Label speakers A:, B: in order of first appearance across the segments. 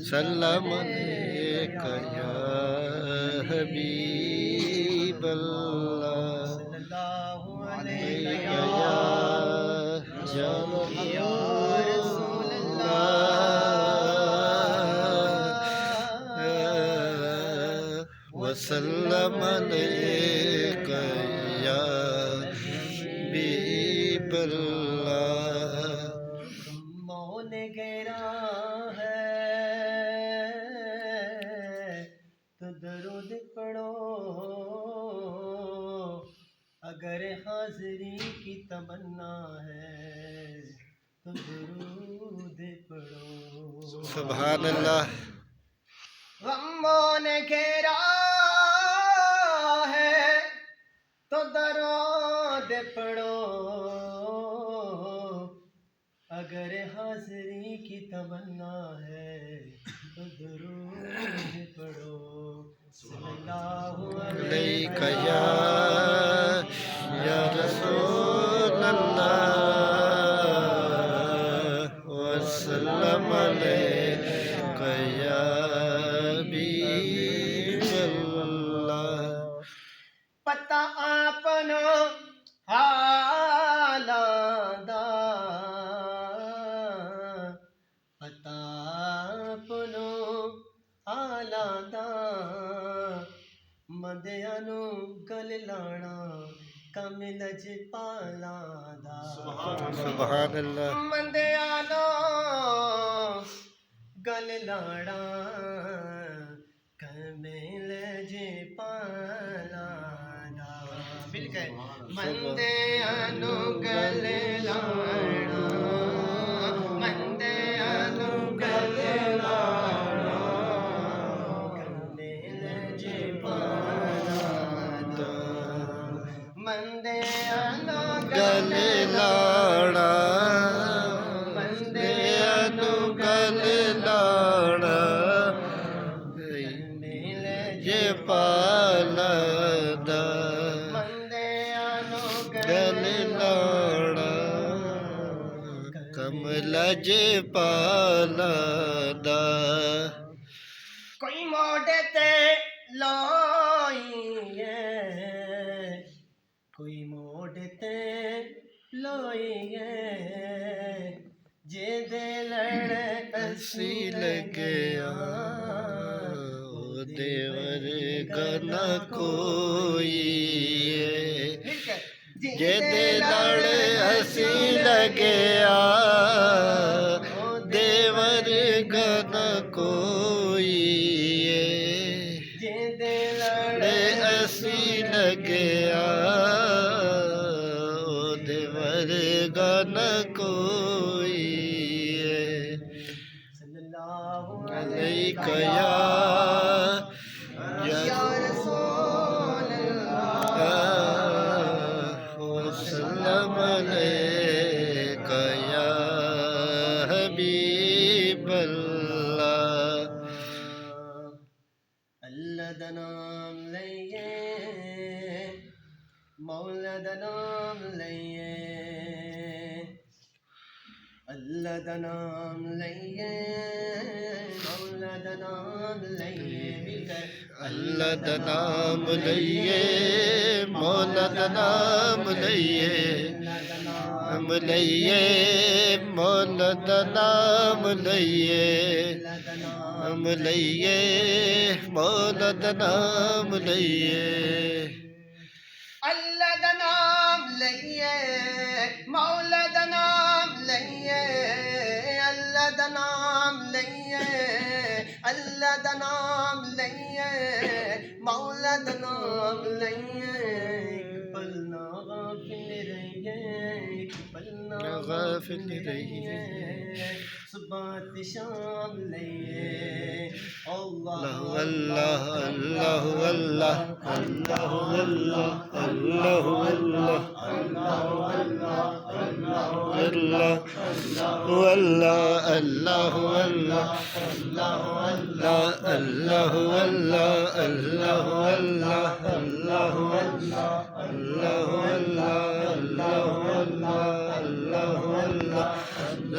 A: سلام علیک یا حبیب اللہ
B: صلی اللہ علیہ
A: علیک
B: یا
A: یا
B: رسول اللہ
A: وسلم علیک یا حبیب اللہ
B: مون گہرا ہے تو درود پڑھو، اگر حاضری کی تمنا ہے تو درود پڑھو۔
A: سبحان اللہ۔
B: غموں نے گھیرا ہے تو درود پڑھو، اگر حاضری کی تمنا ہے تو درود پڑھو۔ صلی اللہ
A: علیک یا رسول اللہ وسلم علیک یا حبیب اللہ
B: پتہ اپنا حالاں دا، پتہ اپنا حالاں دا، مندیاں نو گل لانا کم لجپالاں دا۔
A: سبحان اللہ۔
B: مندیاں نو گل لانا کم لجپالاں دا۔ مل کے مندیاں نو گل لانا، مندیاں نو گل لانا کم لجپالاں دا۔ مندیاں نو
A: گل لاڑا
B: مندیاں نو
A: گل لاڑا یہ پالا دا
B: مندیاں نو
A: گل لاڑا کمل جے پالا دا
B: کوئی موڈے تے لائیے، کوئی موڈے تے لائیے، جے دے لڑے
A: اسی لگیا او دیور گنا کوئی جے دے لڑ اسی لگیا دیور گنا کوئی
B: جے دے لڑے
A: لڑے اسی لگیا او دیور گنا کوئی
B: صلی اللہ
A: علیک
B: یا
A: یا
B: رسول اللہ
A: وسلم علیک یا حبیب اللہ
B: اللہ دا نام لئیے، مولا دا نام لئیے، اللہ دا نام لئیے، مولا دا نام لئیے، مل کر
A: اللہ دا نام لئیے مولا دا نام لئیے نام لئیے مولا دا نام لئیے نام لئیے مولا دا نام لئیے
B: اللہ دا نام لئیے، مولا دا نام لئیے، اللہ دا نام لئیے، اللہ دا نام لئیے، مولا دا نام لئیے، ایک پل نہ غافل رہیے، ایک پل نہ غافل رہیے، صبح شام لئیے، اللہ
A: اللہ اللہ اللہ اللہ اللہ اللہ اللہ اللہ اللہ اللہ اللہ اللہ اللہ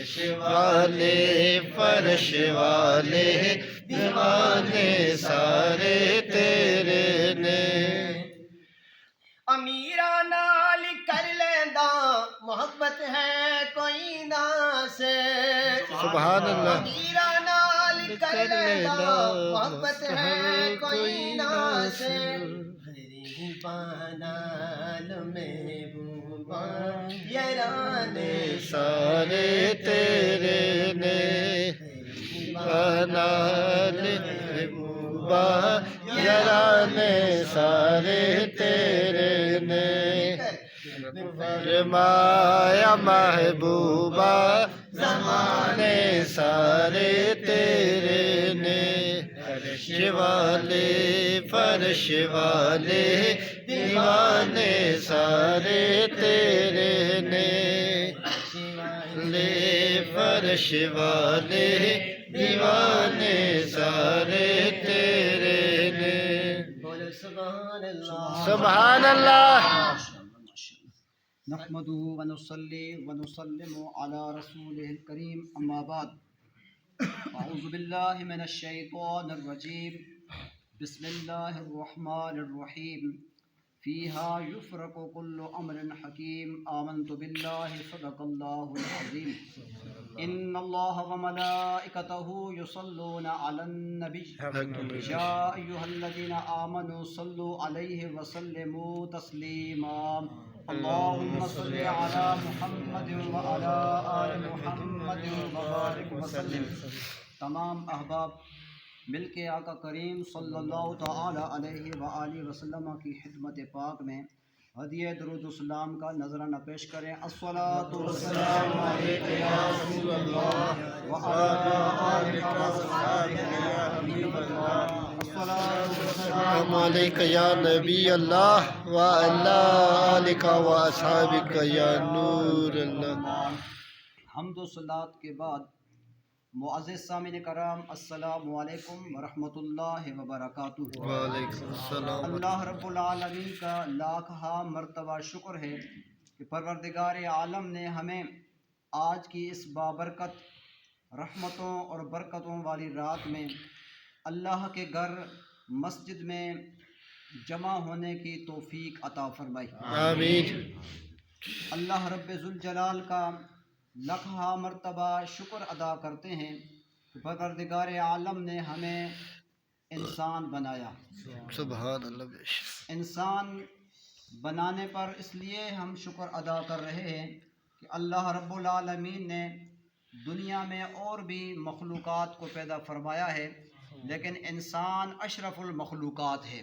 A: والے فرش والے دیوانے سارے تیرے نے
B: امیرا نال کر لیندہ محبت ہے کوئی نہ سے
A: سبحان اللہ
B: امیرا نال کر لیندہ محبت ہے کوئی نہ سے غریبانال محبوبہ یارانے
A: سارے تیرے نے بنال محبوبہ یارانے سارے تیرے نے فرمایا محبوبہ زمانے سارے تیرے نے فرش والے دیوانے سارے تیرے نے فرش والے دیوانے سارے تیرے نے
B: بولو سبحان اللہ
A: سبحان اللہ
C: نحمده ونصلي ونسلم على رسوله الكريم أما بعد أعوذ بالله من الشيطان الرجيم بسم الله الرحمن الرحيم فيها يفرق كل أمر حكيم آمنت بالله صدق الله العظيم إن الله وملائكته يصلون على النبي يا أيها الذين آمنوا صلوا عليه وسلموا تسليما اللهم صل على محمد وعلى آل محمد وبارك وسلم تمام احباب مل کے آقا کریم صلی اللہ تعالی علیہ وآلہ وسلم کی خدمت پاک میں ہدیہ درود و سلام کا نذرانہ پیش کریں الصلاۃ والسلام علیک یا رسول اللہ وعلی آلک وصحبہ یا حبیب اللہ الصلاۃ
A: السلام علیکہ یا نبی اللہ وعلی آلک واصحابک یا نور اللہ
C: حمد و صلات کے بعد معزز سامعین کرام السلام علیکم ورحمۃ اللہ وبرکاتہ
A: وعلیکم السلام
C: اللہ رب العالمین کا لاکھ مرتبہ شکر ہے کہ پروردگار عالم نے ہمیں آج کی اس بابرکت رحمتوں اور برکتوں والی رات میں اللہ کے گھر مسجد میں جمع ہونے کی توفیق عطا فرمائی
A: آمین
C: اللہ رب ذوالجلال کا لکھا مرتبہ شکر ادا کرتے ہیں کہ پروردگار عالم نے ہمیں انسان بنایا
A: سبحان اللہ بے شک
C: انسان بنانے پر اس لیے ہم شکر ادا کر رہے ہیں کہ اللہ رب العالمین نے دنیا میں اور بھی مخلوقات کو پیدا فرمایا ہے لیکن انسان اشرف المخلوقات ہے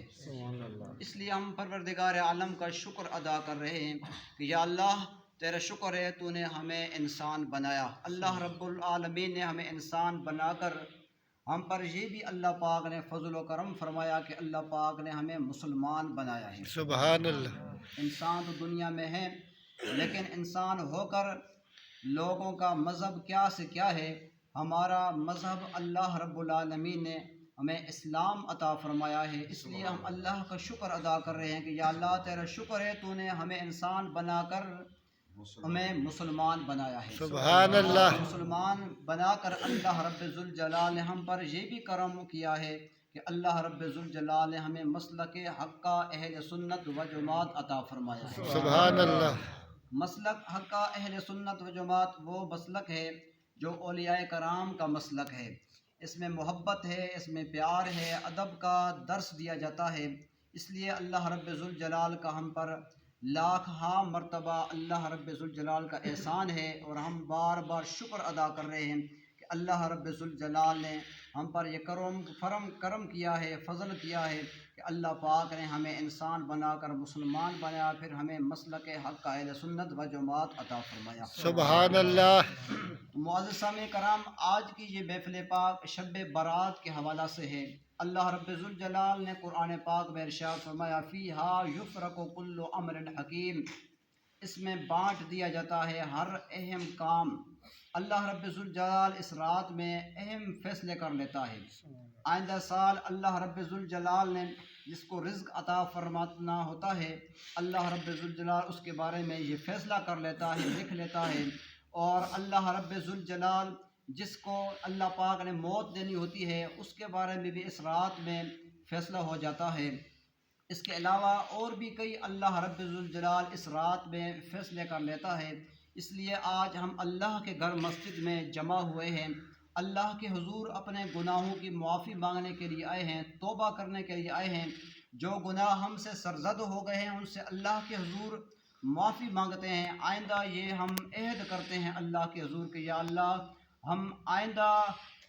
C: اس لیے ہم پروردگار عالم کا شکر ادا کر رہے ہیں کہ یا اللہ تیرا شکر ہے تو نے ہمیں انسان بنایا اللہ رب العالمین نے ہمیں انسان بنا کر ہم پر یہ بھی اللہ پاک نے فضل و کرم فرمایا کہ اللہ پاک نے ہمیں مسلمان بنایا ہے
A: سبحان اللہ
C: انسان تو دنیا میں ہے لیکن انسان ہو کر لوگوں کا مذہب کیا سے کیا ہے ہمارا مذہب اللہ رب العالمین نے ہمیں اسلام عطا فرمایا ہے اس لیے ہم اللہ کا شکر ادا کر رہے ہیں کہ یا اللہ تیرا شکر ہے تو نے ہمیں انسان بنا کر ہمیں مسلمان بنایا ہے
A: سبحان اللہ
C: مسلمان بنا کر اللہ رب ذوالجلال نے ہم پر یہ بھی کرم کیا ہے کہ اللہ رب ذوالجلال نے ہمیں مسلک حق کا اہل سنت و جماعت عطا فرمایا ہے
A: سبحان اللہ
C: مسلک حق کا اہل سنت و جماعت وہ مسلک ہے جو اولیاء کرام کا مسلک ہے اس میں محبت ہے اس میں پیار ہے ادب کا درس دیا جاتا ہے اس لیے اللہ رب ذوالجلال کا ہم پر لاکھ مرتبہ اللہ رب ذوالجلال کا احسان ہے اور ہم بار بار شکر ادا کر رہے ہیں کہ اللہ رب ذوالجلال نے ہم پر یہ کرم کیا ہے فضل کیا ہے کہ اللہ پاک نے ہمیں انسان بنا کر مسلمان بنایا پھر ہمیں مسلک حق کا اہل سنت و جماعت عطا فرمایا
A: سبحان اللہ
C: معزز سامعین کرام آج کی یہ محفل پاک شب برات کے حوالہ سے ہے اللہ رب ذوالجلال نے قرآن پاک میں ارشاد فرمایا فیہا یفرق کل امر حکیم اس میں بانٹ دیا جاتا ہے ہر اہم کام اللہ رب ذوالجلال اس رات میں اہم فیصلے کر لیتا ہے آئندہ سال اللہ رب ذوالجلال نے جس کو رزق عطا فرمانا ہوتا ہے اللہ رب ذوالجلال اس کے بارے میں یہ فیصلہ کر لیتا ہے لکھ لیتا ہے اور اللہ رب ذوالجلال جس کو اللہ پاک نے موت دینی ہوتی ہے اس کے بارے میں بھی اس رات میں فیصلہ ہو جاتا ہے۔ اس کے علاوہ اور بھی کئی اللہ رب ذوالجلال اس رات میں فیصلے کر لیتا ہے۔ اس لیے آج ہم اللہ کے گھر مسجد میں جمع ہوئے ہیں، اللہ کے حضور اپنے گناہوں کی معافی مانگنے کے لیے آئے ہیں، توبہ کرنے کے لیے آئے ہیں۔ جو گناہ ہم سے سرزد ہو گئے ہیں ان سے اللہ کے حضور معافی مانگتے ہیں۔ آئندہ یہ ہم عہد کرتے ہیں اللہ کے حضور کہ یا اللہ ہم آئندہ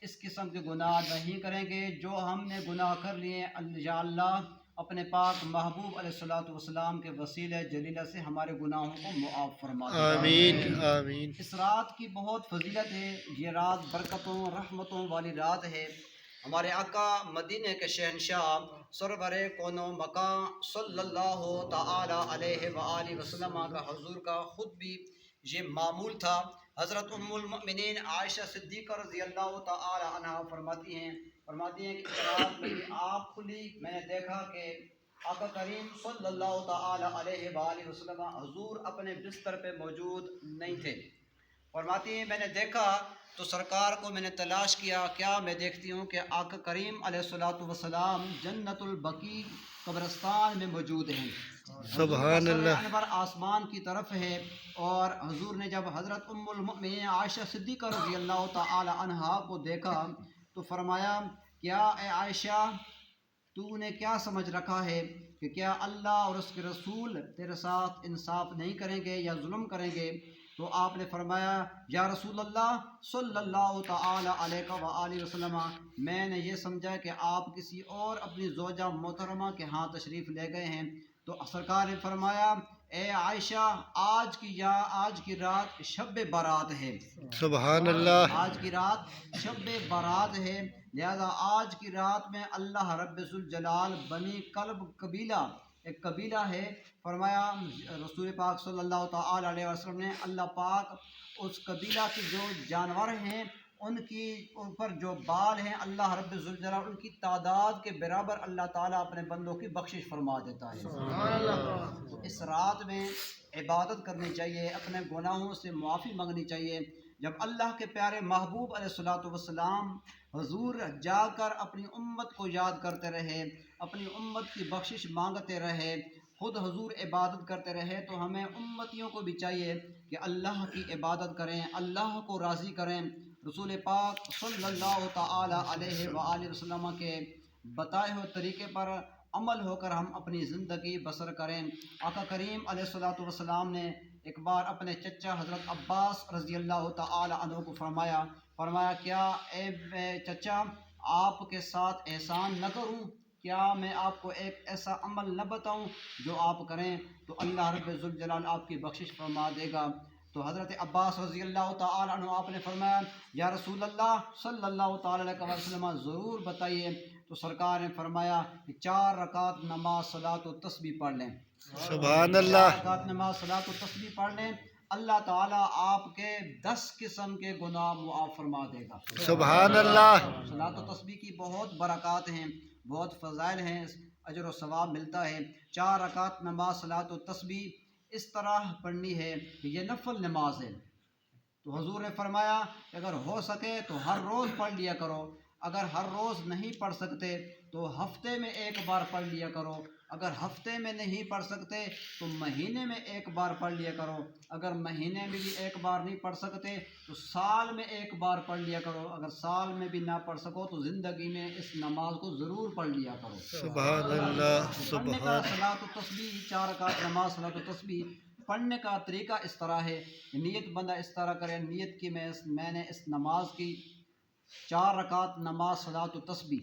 C: اس قسم کے گناہ نہیں کریں گے جو ہم نے گناہ کر لیے، یا اللہ اپنے پاک محبوب علیہ الصلوۃ والسلام کے وسیلہ جلیلہ سے ہمارے گناہوں کو معاف فرما دے۔
A: آمین آمین۔
C: اس رات کی بہت فضیلت ہے، یہ رات برکتوں رحمتوں والی رات ہے۔ ہمارے آقا مدینہ کے شہنشاہ سرور کون و مکان صلی اللہ تعالی علیہ وآلہ وسلم کا حضور کا خود بھی یہ معمول تھا۔ حضرت ام المؤمنین عائشہ صدیقہ رضی اللہ تعالی عنہ فرماتی ہیں کہ اس رات میری آنکھ کھلی، میں نے دیکھا کہ آقا کریم صلی اللہ تعالی علیہ وآلہ وسلم حضور اپنے بستر پہ موجود نہیں تھے۔ فرماتی ہیں میں نے دیکھا تو سرکار کو میں نے تلاش کیا، کیا میں دیکھتی ہوں کہ آقا کریم علیہ الصلوۃ والسلام جنت البقیع قبرستان میں موجود ہیں۔
A: سبحان اللہ۔
C: انور آسمان کی طرف ہے، اور حضور نے جب حضرت ام المؤمنین عائشہ صدیقہ رضی اللہ تعالی عنہا کو دیکھا تو فرمایا کیا اے عائشہ تو نے کیا سمجھ رکھا ہے کہ کیا اللہ اور اس کے رسول تیرے ساتھ انصاف نہیں کریں گے یا ظلم کریں گے؟ تو آپ نے فرمایا یا رسول اللہ صلی اللہ تعالی علیہ وآلہ وسلم میں نے یہ سمجھا کہ آپ کسی اور اپنی زوجہ محترمہ کے ہاں تشریف لے گئے ہیں۔ تو سرکار نے فرمایا اے عائشہ آج کی رات شب برات ہے،
A: سبحان اللہ۔
C: آج کی رات شب برات ہے، لہذا آج کی رات میں اللہ رب ذوالجلال بنی کلب قبیلہ ایک قبیلہ ہے، فرمایا رسول پاک صلی اللہ تعالی علیہ وسلم نے اللہ پاک اس قبیلہ کے جو جانور ہیں ان کی اوپر جو بال ہیں اللہ رب ذوالجلال ان کی تعداد کے برابر اللہ تعالیٰ اپنے بندوں کی بخشش فرما دیتا ہے۔ تو اس رات میں عبادت کرنی چاہیے، اپنے گناہوں سے معافی مانگنی چاہیے۔ جب اللہ کے پیارے محبوب علیہ الصلوۃ والسلام حضور جا کر اپنی امت کو یاد کرتے رہے، اپنی امت کی بخشش مانگتے رہے، خود حضور عبادت کرتے رہے، تو ہمیں امتیوں کو بھی چاہیے کہ اللہ کی عبادت کریں، اللہ کو راضی کریں، رسول پاک صلی اللہ تعالی علیہ وآلہ وسلم کے بتائے ہوئے طریقے پر عمل ہو کر ہم اپنی زندگی بسر کریں۔ آقا کریم علیہ الصلوۃ والسلام نے ایک بار اپنے چچا حضرت عباس رضی اللہ تعالی عنہ کو فرمایا کیا اے چچا آپ کے ساتھ احسان نہ کروں؟ کیا میں آپ کو ایک ایسا عمل نہ بتاؤں جو آپ کریں تو اللہ رب ذوالجلال آپ کی بخشش فرما دے گا؟ تو حضرت عباس رضی اللہ تعالی عنہ آپ نے فرمایا یا رسول اللہ صلی اللہ تعالی علیہ وسلم ضرور بتائیے۔ تو سرکار نے فرمایا کہ 4 رکعت نماز صلاۃ و تسبیح پڑھ لیں،
A: سبحان اللہ۔
C: 4 رکعت نماز صلاۃ و تسبیح پڑھ لیں، اللہ تعالیٰ آپ کے 10 قسم کے گناہ معاف فرما دے گا۔
A: سبحان اللہ۔
C: صلاۃ و تسبیح کی بہت برکات ہیں، بہت فضائل ہیں، اجر و ثواب ملتا ہے۔ 4 رکعت نماز صلاۃ و تسبیح اس طرح پڑھنی ہے کہ یہ نفل نماز ہے۔ تو حضور نے فرمایا کہ اگر ہو سکے تو ہر روز پڑھ لیا کرو، اگر ہر روز نہیں پڑھ سکتے تو ہفتے میں 1 بار پڑھ لیا کرو، اگر ہفتے میں نہیں پڑھ سکتے تو مہینے میں 1 بار پڑھ لیا کرو، اگر مہینے میں بھی 1 بار نہیں پڑھ سکتے تو سال میں 1 بار پڑھ لیا کرو، اگر سال میں بھی نہ پڑھ سکو تو زندگی میں اس نماز کو ضرور پڑھ لیا کرو۔
A: سبحان اللہ۔
C: پڑھنے کا صلاۃ و تسبیح 4 رکعت نماز صلاۃ و تسبیح پڑھنے کا طریقہ اس طرح ہے کہ نیت بندہ اس طرح کرے، نیت کی میں نے اس نماز کی 4 رکعت نماز صلاۃ و تسبیح،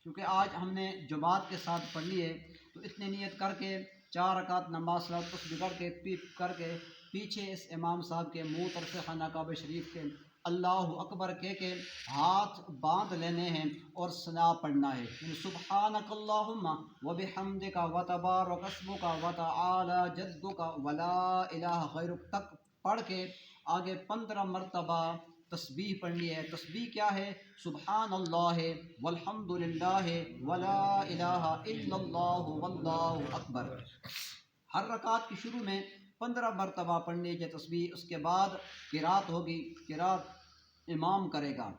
C: کیونکہ آج ہم نے جماعت کے ساتھ پڑھ لی ہے تو اتنی نیت کر کے 4 رکعت نماز صلاۃ و تسبیح کر کے پیچھے اس امام صاحب کے منہ طرف خانہ کعبہ شریف کے اللہ اکبر کہہ کے ہاتھ باندھ لینے ہیں اور ثنا پڑھنا ہے، یعنی سبحانک اللہم وبحمدک وتبارک اسمک وتعالی جدک ولا الہ غیرک تک پڑھ کے آگے 15 مرتبہ تسبیح پڑھنی ہے۔ تسبیح کیا ہے؟ سبحان اللہ والحمد للہ ولا الہ الا اللہ واللہ اکبر۔ ہر رکعت کے شروع میں 15 مرتبہ پڑھنی ہے تسبیح۔ اس کے بعد قرات ہوگی، قرات امام کرے گا۔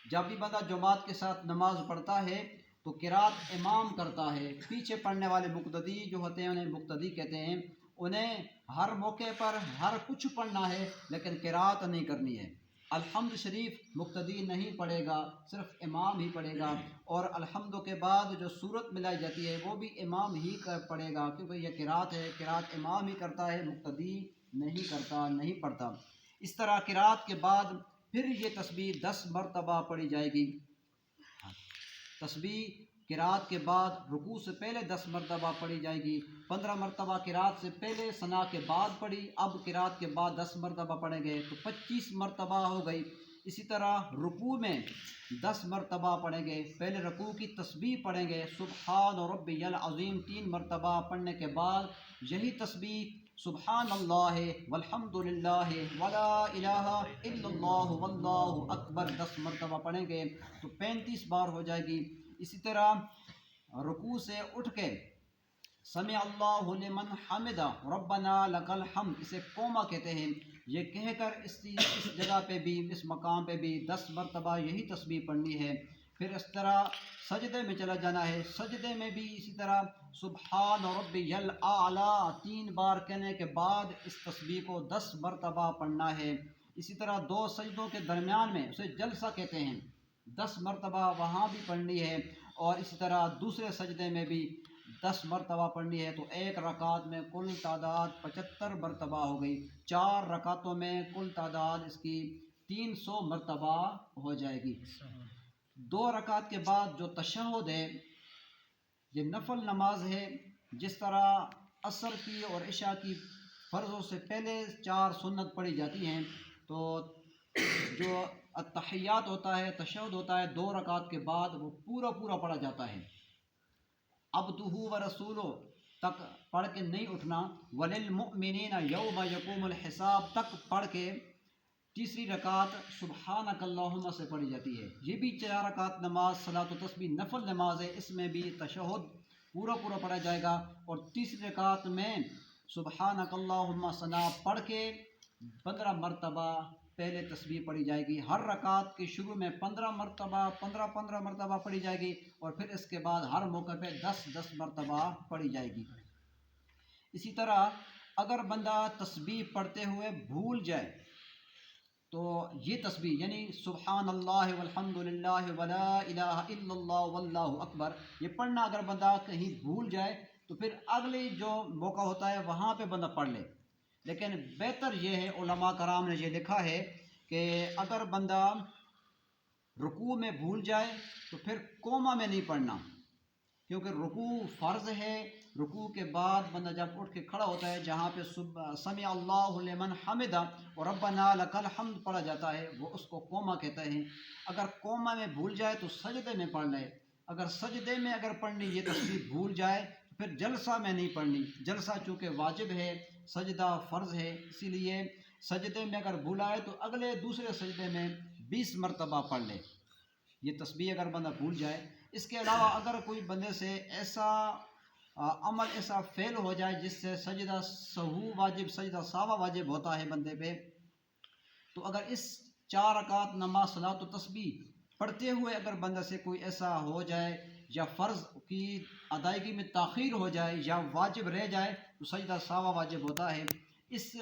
C: جب بھی بندہ جماعت کے ساتھ نماز پڑھتا ہے تو قرات امام کرتا ہے، پیچھے پڑھنے والے مقتدی جو ہوتے ہیں انہیں مقتدی کہتے ہیں، انہیں ہر موقع پر ہر کچھ پڑھنا ہے لیکن قرات نہیں کرنی ہے۔ الحمد شریف مقتدی نہیں پڑھے گا، صرف امام ہی پڑھے گا، اور الحمد کے بعد جو صورت ملائی جاتی ہے وہ بھی امام ہی پڑھے گا، کیونکہ یہ قرات ہے، قرات امام ہی کرتا ہے، مقتدی نہیں کرتا، نہیں پڑھتا۔ اس طرح قرات کے بعد پھر یہ تسبیح 10 مرتبہ پڑھی جائے گی۔ تسبیح قرات کے بعد رکوع سے پہلے 10 مرتبہ پڑھی جائے گی، 15 مرتبہ قرات سے پہلے ثنا کے بعد پڑھی، اب قرات کے بعد 10 مرتبہ پڑھیں گے تو 25 مرتبہ ہو گئی۔ اسی طرح رکوع میں 10 مرتبہ پڑھیں گے، پہلے رکوع کی تسبیح پڑھیں گے سبحان ربی العظیم 3 مرتبہ پڑھنے کے بعد یہی تسبیح سبحان اللہ والحمد للہ ولا الہ الا اللہ واللہ اکبر 10 مرتبہ پڑھیں گے تو 35 بار ہو جائے گی۔ اسی طرح رکوع سے اٹھ کے سمع اللہ لمن حمدہ ربنا لک الحمد، اسے قوما کہتے ہیں، یہ کہہ کر اس جگہ پہ بھی، اس مقام پہ بھی 10 مرتبہ یہی تسبیح پڑھنی ہے۔ پھر اس طرح سجدے میں چلا جانا ہے، سجدے میں بھی اسی طرح سبحان ربی الاعلی 3 بار کہنے کے بعد اس تسبیح کو 10 مرتبہ پڑھنا ہے۔ اسی طرح 2 سجدوں کے درمیان میں اسے جلسہ کہتے ہیں، 10 مرتبہ وہاں بھی پڑھنی ہے، اور اسی طرح دوسرے سجدے میں بھی 10 مرتبہ پڑھنی ہے، تو ایک رکعت میں کل تعداد 75 مرتبہ ہو گئی، 4 رکعتوں میں کل تعداد اس کی 300 مرتبہ ہو جائے گی۔ 2 رکعت کے بعد جو تشہد ہے یہ نفل نماز ہے، جس طرح عصر کی اور عشاء کی فرضوں سے پہلے 4 سنت پڑھی جاتی ہیں، تو جو التحیات ہوتا ہے، تشہد ہوتا ہے، 2 رکعت کے بعد وہ پورا پڑھا جاتا ہے۔ عبدہ و رسولہ تک پڑھ کے نہیں اٹھنا، وللمؤمنین یوم یقوم الحساب تک پڑھ کے تیسری رکعت سبحانک اللہم سے پڑھی جاتی ہے۔ یہ بھی 4 رکعت نماز صلاۃ و تسبیح نفل نماز ہے، اس میں بھی تشہد پورا پڑھا جائے گا، اور تیسری رکعت میں سبحانک اللہم ثنا پڑھ کے 15 مرتبہ پہلے تسبیح پڑھی جائے گی۔ ہر رکعت کے شروع میں 15 مرتبہ 15 مرتبہ پڑھی جائے گی، اور پھر اس کے بعد ہر موقع پہ 10 مرتبہ پڑھی جائے گی۔ اسی طرح اگر بندہ تسبیح پڑھتے ہوئے بھول جائے تو یہ تسبیح یعنی سبحان اللہ والحمد للہ ولا الہ الا اللہ واللہ اکبر، یہ پڑھنا اگر بندہ کہیں بھول جائے تو پھر اگلی جو موقع ہوتا ہے وہاں پہ بندہ پڑھ لے، لیکن بہتر یہ ہے، علماء کرام نے یہ لکھا ہے کہ اگر بندہ رکوع میں بھول جائے تو پھر قوما میں نہیں پڑھنا، کیونکہ رکوع فرض ہے۔ رکوع کے بعد بندہ جب اٹھ کے کھڑا ہوتا ہے، جہاں پہ سمع اللہ لمن حمدہ اور ربنا لک الحمد پڑھا جاتا ہے، وہ اس کو قوما کہتے ہیں۔ اگر قوما میں بھول جائے تو سجدے میں پڑھ لے، اگر سجدے میں پڑھنی یہ تسبیح بھول جائے تو پھر جلسہ میں نہیں پڑھنی، جلسہ چونکہ واجب ہے، سجدہ فرض ہے، اسی لیے سجدے میں اگر بھولائے تو اگلے دوسرے سجدے میں 20 مرتبہ پڑھ لے یہ تسبیح اگر بندہ بھول جائے۔ اس کے علاوہ اگر کوئی بندے سے ایسا عمل، ایسا فعل ہو جائے جس سے سجدہ سہو واجب، سجدہ ساوا واجب ہوتا ہے بندے پہ، تو اگر اس 4 رکعت نماز صلاۃ و تسبیح پڑھتے ہوئے اگر بندہ سے کوئی ایسا ہو جائے یا فرض کی ادائیگی میں تاخیر ہو جائے یا واجب رہ جائے تو سجدہ ساوا واجب ہوتا ہے۔ اس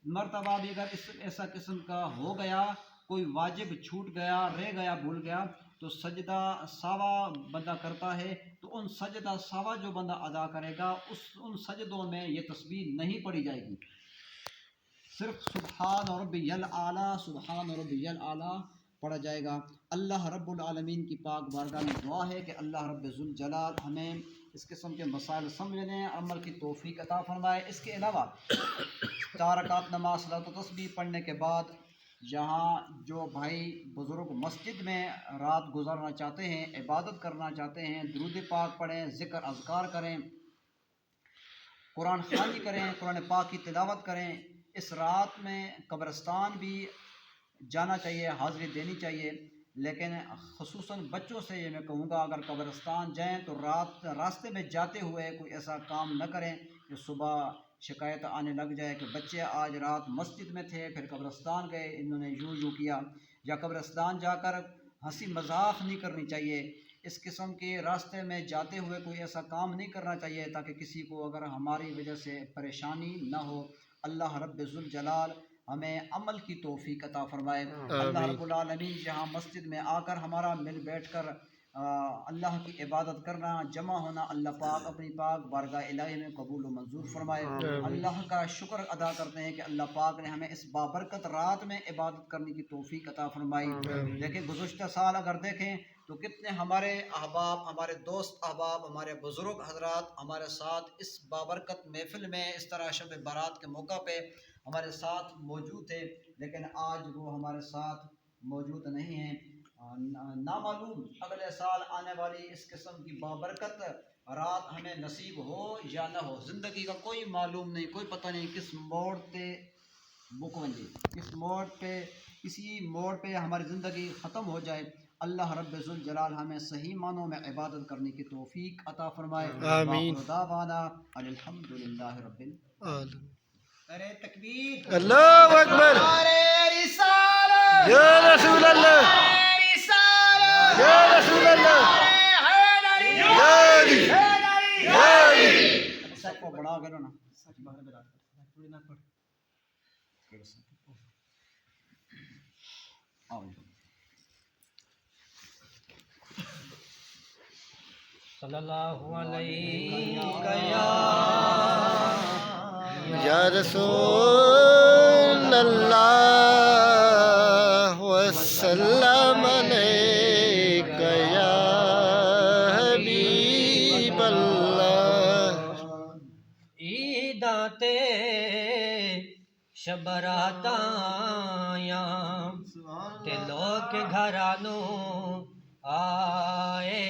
C: مرتبہ بھی اگر ایسا قسم کا ہو گیا، کوئی واجب چھوٹ گیا، رہ گیا، بھول گیا، تو سجدہ ساوا بندہ کرتا ہے، تو ان سجدہ ساوا جو بندہ ادا کرے گا ان سجدوں میں یہ تسبیح نہیں پڑھی جائے گی، صرف سبحان ربی الاعلی، سبحان ربی الاعلی پڑھا جائے گا۔ اللہ رب العالمین کی پاک بارگاہ میں دعا ہے کہ اللہ رب ذوالجلال ہمیں اس قسم کے مسائل سمجھنے، عمل کی توفیق عطا فرمائے۔ اس کے علاوہ 4 رکعت نماز صلاۃ و تسبیح پڑھنے کے بعد یہاں جو بھائی بزرگ مسجد میں رات گزارنا چاہتے ہیں، عبادت کرنا چاہتے ہیں، درود پاک پڑھیں، ذکر اذکار کریں، قرآن خوانی کریں، قرآن پاک کی تلاوت کریں، اس رات میں قبرستان بھی جانا چاہیے، حاضری دینی چاہیے، لیکن خصوصاً بچوں سے یہ میں کہوں گا اگر قبرستان جائیں تو راستے میں جاتے ہوئے کوئی ایسا کام نہ کریں کہ صبح شکایت آنے لگ جائے کہ بچے آج رات مسجد میں تھے پھر قبرستان گئے، انہوں نے یوں کیا، یا قبرستان جا کر ہنسی مذاق نہیں کرنی چاہیے۔ اس قسم کے راستے میں جاتے ہوئے کوئی ایسا کام نہیں کرنا چاہیے تاکہ کسی کو اگر ہماری وجہ سے پریشانی نہ ہو۔ اللہ رب ذوالجلال ہمیں عمل کی توفیق عطا فرمائے۔ اللہ رب العالمین جہاں مسجد میں آ کر ہمارا مل بیٹھ کر اللہ کی عبادت کرنا، جمع ہونا، اللہ پاک اپنی پاک بارگاہ الہی میں قبول و منظور فرمائے۔ اللہ کا شکر ادا کرتے ہیں کہ اللہ پاک نے ہمیں اس بابرکت رات میں عبادت کرنے کی توفیق عطا فرمائی۔ دیکھیں گزشتہ سال اگر دیکھیں تو کتنے ہمارے احباب، ہمارے دوست احباب، ہمارے بزرگ حضرات ہمارے ساتھ اس بابرکت محفل میں اس طرح شب برات کے موقع پہ ہمارے ساتھ موجود تھے، لیکن آج وہ ہمارے ساتھ موجود نہیں ہیں۔ نامعلوم اگلے سال آنے والی اس قسم کی بابرکت رات ہمیں نصیب ہو یا نہ ہو، زندگی کا کوئی معلوم نہیں، کوئی پتہ نہیں کس موڑ پہ بکنجی، کسی موڑ پہ ہماری زندگی ختم ہو جائے۔ اللہ رب ذوالجلال ہمیں صحیح معنوں میں عبادت کرنے کی توفیق عطا فرمائے۔
A: آمین۔
C: وآخر دعوانا الحمدللہ رب
A: عالم۔
B: ارے تکبیر،
A: اللہ اکبر،
B: ارے رسالت،
A: یا رسول اللہ،
B: ارے رسالت،
A: یا رسول اللہ،
B: ارے حیدری،
A: یا علی،
B: حیدری،
A: یا علی۔
C: سب کو بڑا کرو نا۔
D: صلی اللہ علیہ
A: یا رسول اللہ وسلم علیک یا حبیب اللہ۔
D: عیداں تے شبراتاں تے لوگ گھرانوں آئے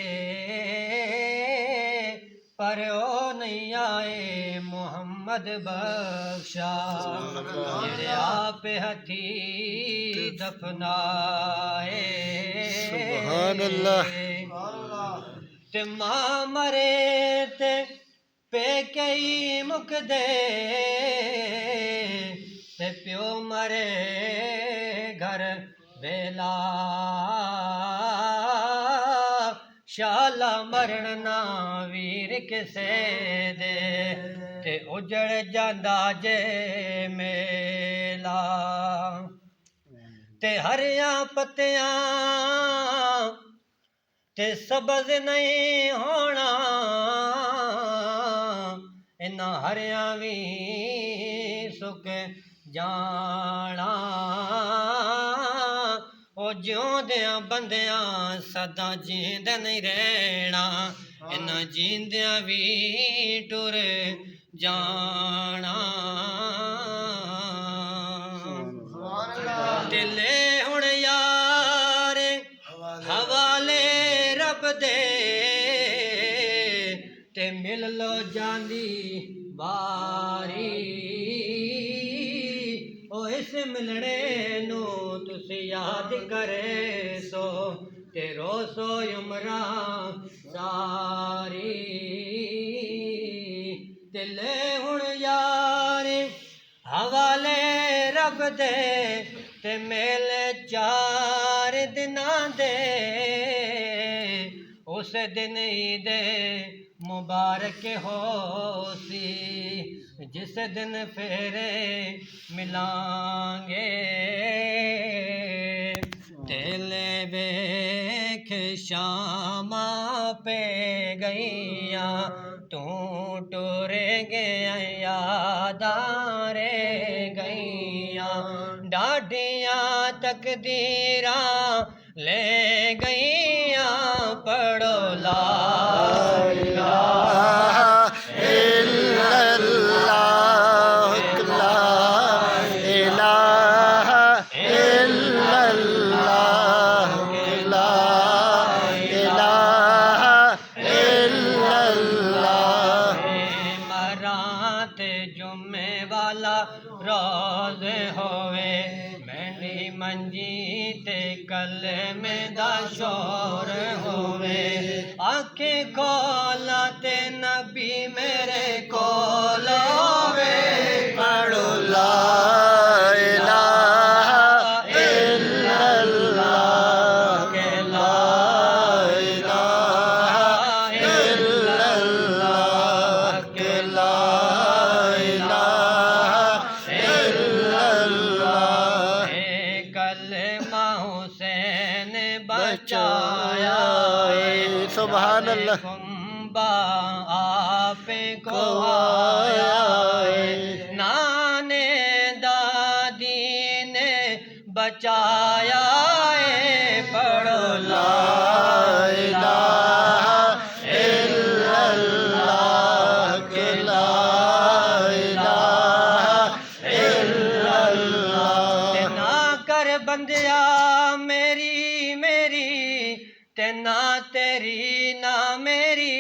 D: پر او نہیں آئے محمد بخشا جڑے آپ ہتھی دفنائے۔
A: سبحان اللہ۔
D: تے ماں مرے تے پے کئی مک دے تے پیو مرے گھر ویلا شالا مرن نا ویر کسے دے تے اجڑ جاندا جے میلا تے ہریاں پتیاں تے سبز نہیں ہونا انہاں ہریاں وی سک جانا او جیوندیاں بندیاں سدا جیند نہیں رہنا انہاں جیندیاں وی ٹر جانا دلے ہن یار حوالے رب دے تے مل لو جاندی باری او اس ملنے نو تسی یاد کرے سو تے رو سو عمراں ساری دلے ہن یار حوالے رب دے تے میل چار دناں دے اس دن عید مبارک ہو سی جس دن پھیرے ملائیں گے دل ویکھ شاماں پہ گئیاں تو ٹر گیا یاداں رہ گئیاں ڈاڈیاں تقدیراں لے گئیاں پڑھو لا منجی تے کلمے دا شور ہووے آنکھیں کھولا تے نبی میرے کول ہووے
A: پڑھو لا الہ الا اللہ
D: کہ لا
A: الہ الا اللہ کہ لا الہ الا اللہ
D: اے کلمہ حسین بچایا
A: سبحان اللہ
D: کنبا آپ کو آیا نانے دادی نے بچایا پڑھو
A: لا الہ الا اللہ کہ لا الہ الا اللہ
D: نہ کر بندیا میری تے نہ تیری نہ میری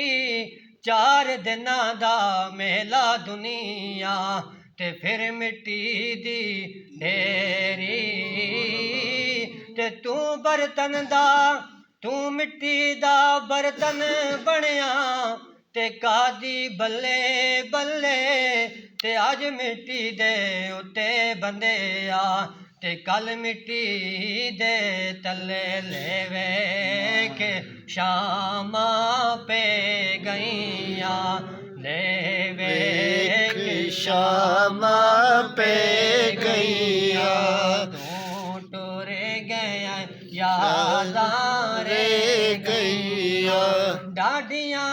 D: چار دناں دا میلا دنیا تے پھر مٹی دی ڈھیری تے تو برتن دا تو مٹی دا برتن بنیا تے کادی بلے بلے تے اج مٹی دے اتے بندے آ تے کل مٹی دے تلے لے کے شاماں پہ گئیاں لے کے
A: شاماں پہ گئیاں
D: تو ٹر گیا یاداں رے
A: گئیاں
D: ڈاڈیاں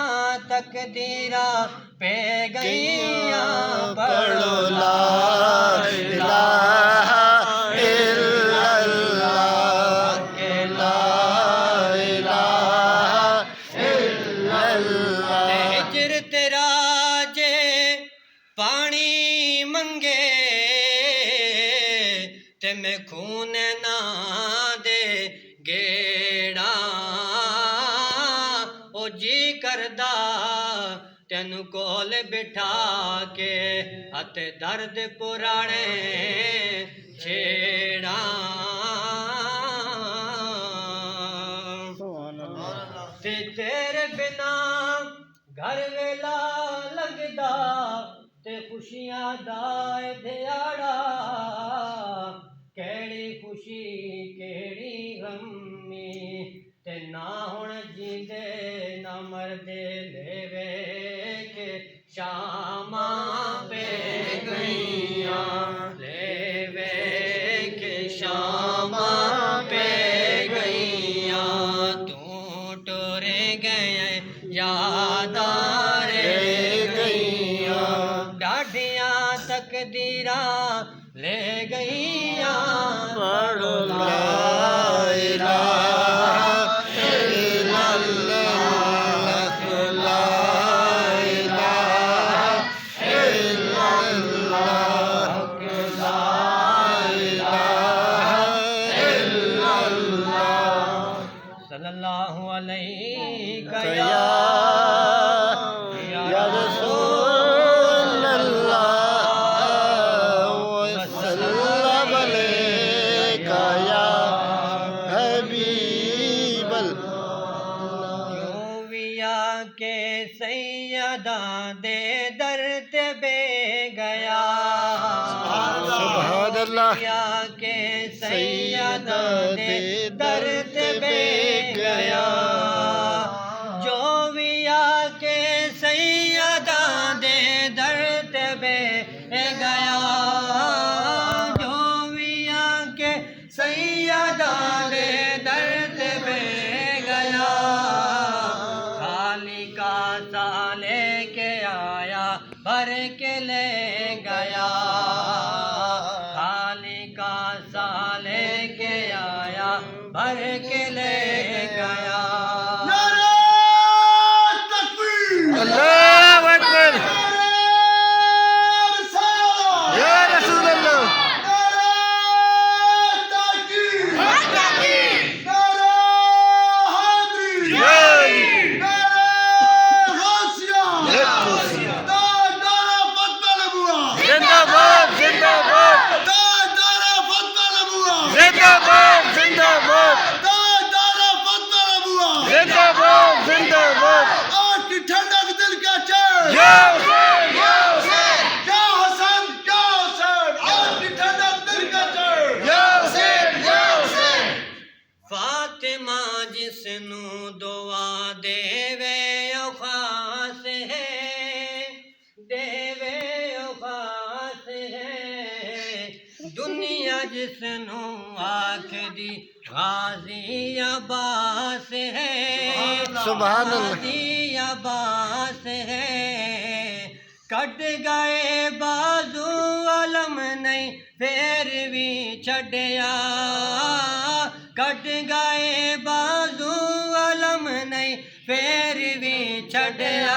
D: تقدیراں پہ گئیاں
A: پڑھو لا الہ الا اللہ کہ لا الہ الا اللہ
D: ہجر تیرا جے پانی منگے تے میں خون نہ دے گیڑا او جی کردا تینو کول بٹھا کے اتے درد پرانے چھیڑا تے تیرے بنا گھر ویلا لگدا تے خوشیاں دا دھیاڑا کیڑی خوشی کیڑی غمی تے نہ ہن جیندے نہ مردے لے کے شاماں پہ گئیاں لے کے شاماں پہ گئیاں تو ٹر گئے یاداں رے
A: گئیاں
D: ڈاڈیاں تقدیراں لے گئیاں
A: پڑھو لا الہ الا اللہ لا الہ الا اللہ لا الہ الا اللہ
D: صلی اللہ علیہ
A: یا رسول اللہ وسلم علیک یا حبیب اللہ
D: کیوں ویا کے سیداں دے در تے بے گیا
A: سبحان اللہ
D: ویا کے سیداں دے در تے بے گیا جو ویا کے سیداں دے در تے بے گیا جو ویا کے سیداں دے در تے بے گیا خالی کا سا لے کے آیا بھر کے لے گیا خالی کا سا لے کے آیا بھر کے لے گیا
A: اللہ اکبر یا رسول اللہ زندہ باد زندہ باد زندہ باد زندہ باد
B: دادا فتح ابوا
A: زندہ باد زندہ باد
B: آج کی ٹھنڈک دل کا چین
A: یا حسین یا حسین
B: کیا حسن کیا حسین آج کی ٹھنڈک دل کا چین
A: یا حسین یا حسین
D: فاطمہ جس نو دعا دیوے او خاص ہے دیوے او خاص ہے دنیا جس نو آکھدی غازی عباس ہے
A: سبحان اللہ
D: غازی عباس ہے کٹ گئے بازو علم نہیں پھر بھی چھڈیا کٹ گئے بازو علم نہیں پھر بھی چھڈیا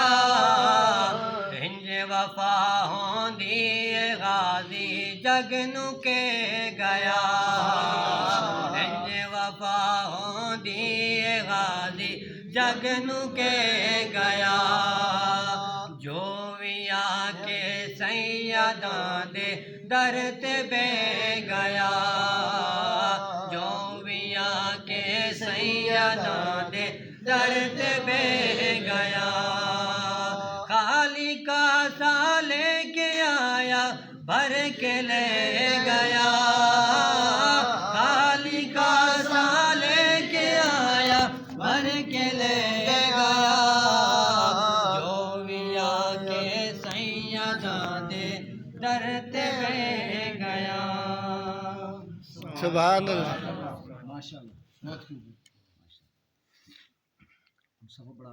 D: انج وفا ہوندی غازی جگ نو کے گیا انج وفا ہوندی غازی جگ نو کے گیا جو بھی آ کے سیداں دے در تے بے گیا جو بھی آ کے سیداں دے در تے بے گیا خالی کا سا لے کے آیا بھر کے لے گیا خالی کا سا لے کے آیا بھر کے لے گیا جو بھی آ کے سیداں دے در تے بے گیا
A: سبحان اللہ
C: ماشاء اللہ بہت خوب سب بڑا